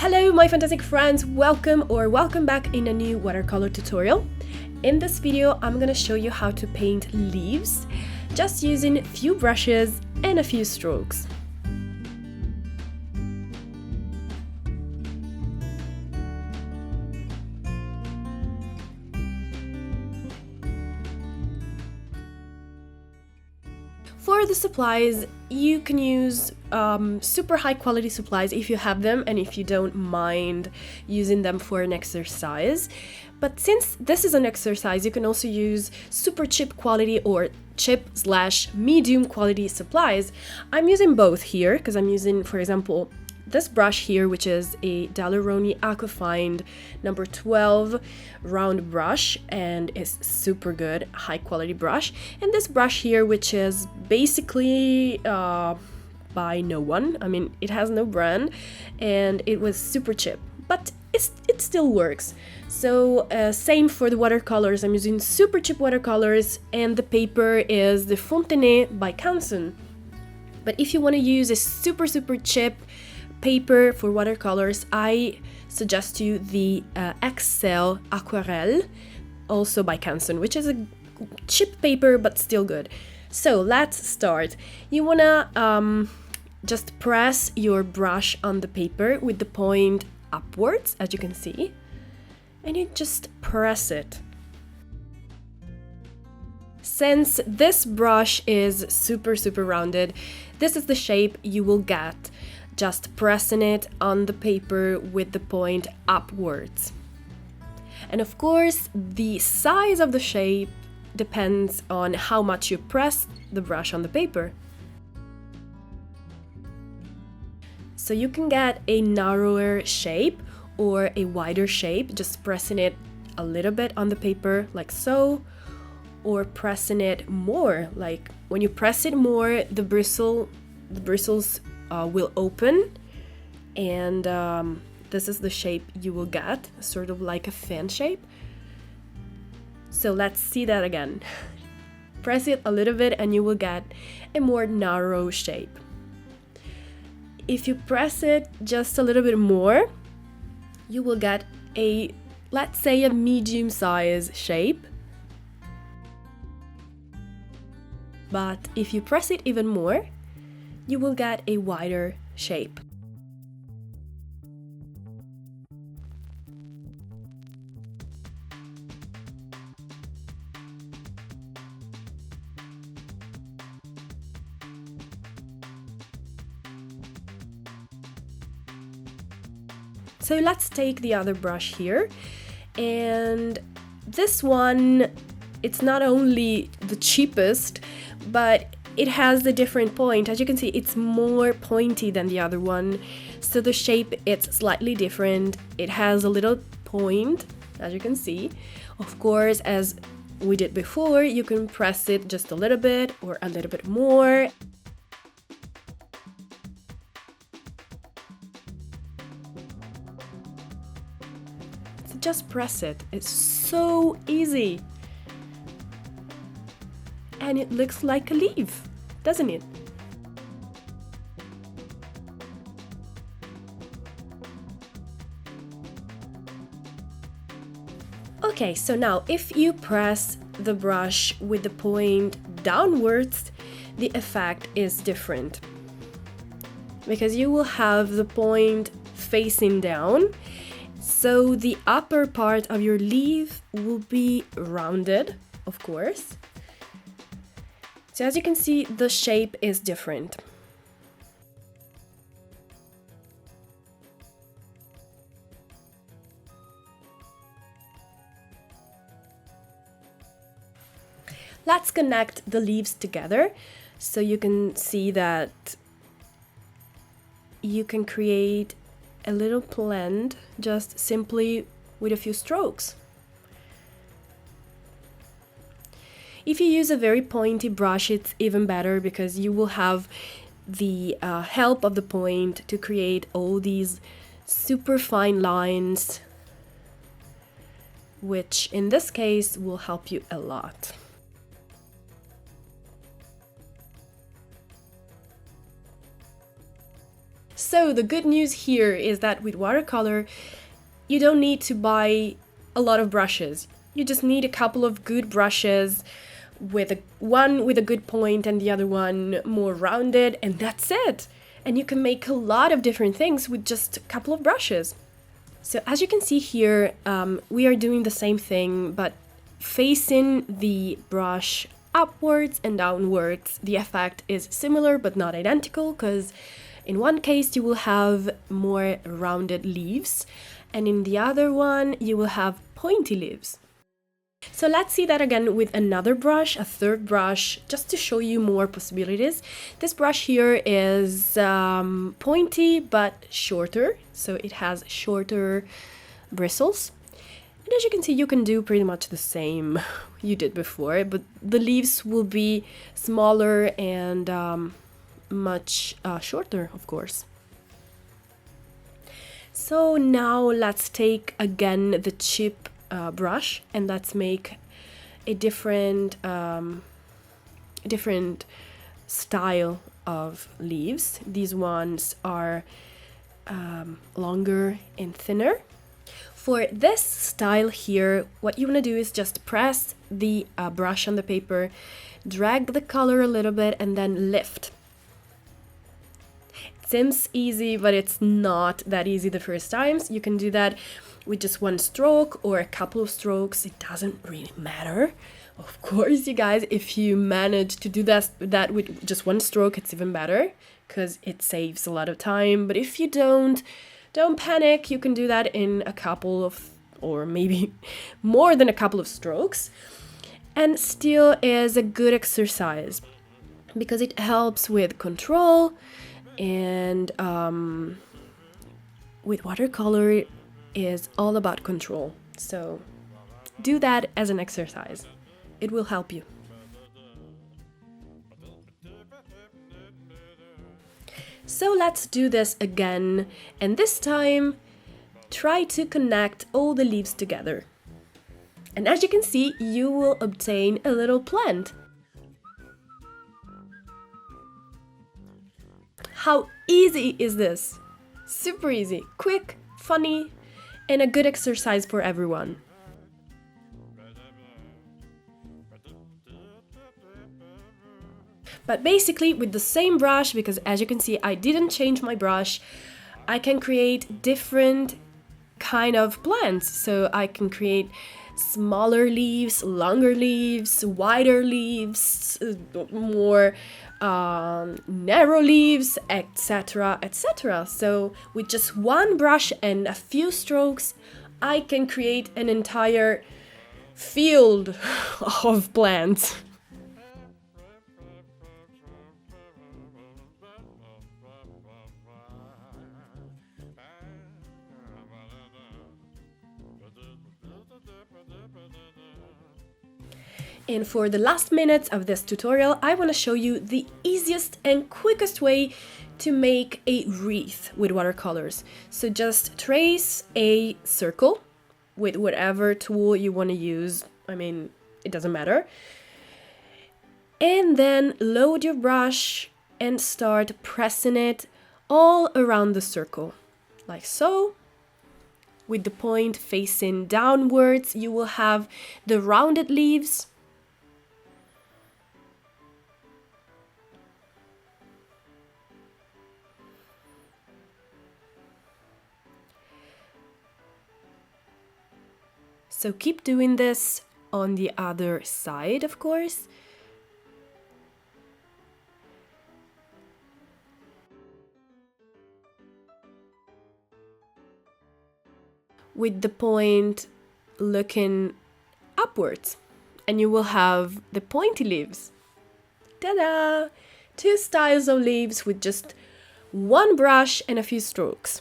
Hello my fantastic friends, welcome back in a new watercolor tutorial. In this video I'm gonna show you how to paint leaves just using a few brushes and a few strokes. For the supplies, you can use super high quality supplies if you have them and if you don't mind using them for an exercise. But since this is an exercise, you can also use super cheap quality or cheap/medium quality supplies. I'm using both here because I'm using, for example, this brush here, which is a Daleroni Aquafine number 12 round brush, and it's super good, high quality brush. And this brush here, which is basically by no one. I mean, it has no brand, and it was super cheap, but it still works. So same for the watercolors. I'm using super cheap watercolors, and the paper is the Fontenay by Canson. But if you want to use a super cheap paper for watercolors, I suggest you the Excel Aquarelle, also by Canson, which is a cheap paper but still good. So let's start. You wanna just press your brush on the paper with the point upwards, as you can see, and you just press it. Since this brush is super rounded, this is the shape you will get just pressing it on the paper with the point upwards. And of course, the size of the shape depends on how much you press the brush on the paper. So you can get a narrower shape or a wider shape, just pressing it a little bit on the paper like so, or pressing it more. Like when you press it more, the bristles will open, and this is the shape you will get, sort of like a fan shape. So let's see that again. Press it a little bit and you will get a more narrow shape. If you press it just a little bit more, you will get a, let's say, a medium size shape. But if you press it even more, you will get a wider shape. So let's take the other brush here, and this one, it's not only the cheapest, but it has a different point. As you can see, it's more pointy than the other one, so the shape is slightly different. It has a little point, as you can see. Of course, as we did before, you can press it just a little bit or a little bit more. So just press it. It's so easy. And it looks like a leaf, doesn't it? Okay, so now if you press the brush with the point downwards, the effect is different, because you will have the point facing down, so the upper part of your leaf will be rounded, of course. So as you can see, the shape is different. Let's connect the leaves together so you can see that you can create a little blend just simply with a few strokes. If you use a very pointy brush, it's even better, because you will have the help of the point to create all these super fine lines, which in this case will help you a lot. So the good news here is that with watercolor, you don't need to buy a lot of brushes. You just need a couple of good brushes with one with a good point and the other one more rounded, and that's it. And you can make a lot of different things with just a couple of brushes. So as you can see here, we are doing the same thing, but facing the brush upwards and downwards. The effect is similar but not identical, because in one case you will have more rounded leaves, and in the other one you will have pointy leaves. So let's see that again with another brush, a third brush, just to show you more possibilities. This brush here is pointy but shorter, so it has shorter bristles. And as you can see, you can do pretty much the same you did before, but the leaves will be smaller and much shorter, of course. So now let's take again the chip brush and let's make a different style of leaves. These ones are longer and thinner. For this style here, what you want to do is just press the brush on the paper, drag the color a little bit, and then lift. It seems easy, but it's not that easy the first times. You can do that with just one stroke or a couple of strokes. It doesn't really matter. Of course, you guys, if you manage to do that with just one stroke, it's even better because it saves a lot of time. But if you don't panic. You can do that in a couple of, or maybe more than a couple of strokes, and still is a good exercise because it helps with control, and with watercolor is all about control. So do that as an exercise. It will help you. So let's do this again, and this time try to connect all the leaves together. And as you can see, you will obtain a little plant. How easy is this? Super easy, quick, funny, and a good exercise for everyone. But basically with the same brush, because as you can see I didn't change my brush, I can create different kind of plants. So I can create smaller leaves, longer leaves, wider leaves, more narrow leaves, etc, etc. So with just one brush and a few strokes, I can create an entire field of plants. And for the last minutes of this tutorial, I want to show you the easiest and quickest way to make a wreath with watercolors. So just trace a circle with whatever tool you want to use. I mean, it doesn't matter. And then load your brush and start pressing it all around the circle, like so. With the point facing downwards, you will have the rounded leaves. So keep doing this on the other side, of course. With the point looking upwards, and you will have the pointy leaves. Ta-da! 2 styles of leaves with just one brush and a few strokes.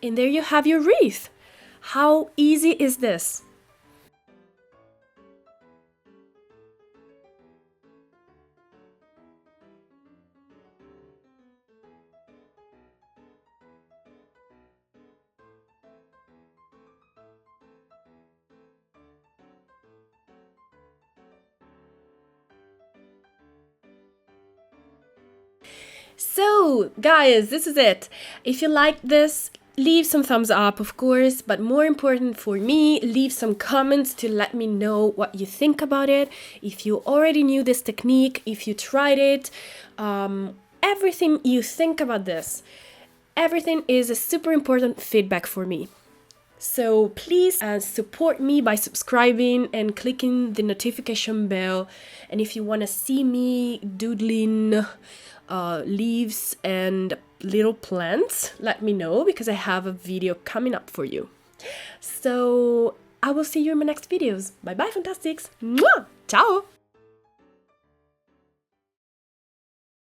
And there you have your wreath. How easy is this? So, guys, this is it. If you liked this, leave some thumbs up, of course, but more important for me, leave some comments to let me know what you think about it. If you already knew this technique, if you tried it, everything you think about this, everything is a super important feedback for me. So please support me by subscribing and clicking the notification bell. And if you want to see me doodling leaves and little plants, let me know, because I have a video coming up for you. So I will see you in my next videos. Bye bye, Fantastics. Mwah! Ciao!